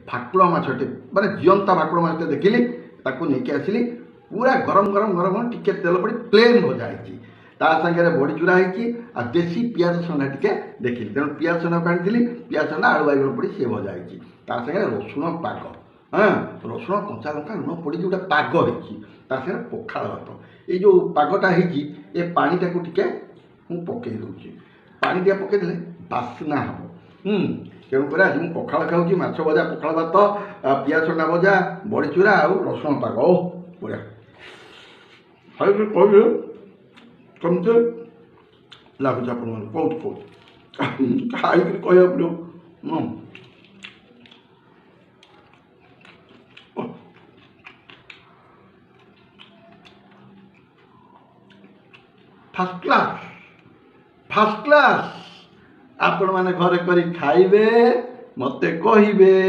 ଭାକୁର ମାଛଟେ ମାନେ ଜିଅନ୍ତା ଭାକୁର ମାଛଟେ ଦେଖିଲି, ତାକୁ ନେଇକି ଆସିଲି। ପୁରା ଗରମ ଗରମ ଗରମ ଗରମ ଟିକେ ତେଲ ପଡ଼ି ପ୍ଲେନ୍ ଭଜା ହେଇଛି, ତା ସାଙ୍ଗରେ ବଡ଼ି ଚୁରା ହେଇଛି, ଆଉ ଦେଶୀ ପିଆଜ ସଣ୍ଡା ଟିକେ ଦେଖିଲି। ତେଣୁ ପିଆଜ ସଣ୍ଡାକୁ ଆଣିଥିଲି, ପିଆଜ ସଣ୍ଡା ଆଳୁ ବାଇଗଣ ପଡ଼ି ସିଏ ଭଜା ହେଇଛି, ତା ସାଙ୍ଗରେ ରସୁଣ ପାଗ, ରସୁଣ କଞ୍ଚା ଲଙ୍କା ଲୁଣ ପଡ଼ିକି ଗୋଟେ ପାଗ ହେଇଛି, ତା ସାଙ୍ଗରେ ପଖାଳ ଭାତ। ଏଇ ଯେଉଁ ପାଗଟା ହେଇଛି, ଏ ପାଣିଟାକୁ ଟିକେ ମୁଁ ପକେଇ ଦେଉଛି। ପାଣି ଟିକେ ପକେଇଦେଲେ ବାସ୍ନା ହେବ। ତେଣୁକରି ଆଜି ମୁଁ ପଖାଳ ଖାଉଛି, ମାଛ ଭଜା, ପଖାଳ ଭାତ, ପିଆଜ ସଣ୍ଡା ଭଜା, ବଡ଼ି ଚୁରା ଆଉ ରସୁଣ ପାଗ। ଓ ବଢ଼ିଆ। ଖାଇକି କହିବେ କେମିତି ଲାଗୁଛି ଆପଣମାନଙ୍କୁ, କହୁଛି ଖାଇକିରି କହିବାକୁ ପଡ଼ିବ। First class, first class. ଆପଣମାନେ ଘରେ କରି ଖାଇବେ, ମୋତେ କହିବେ।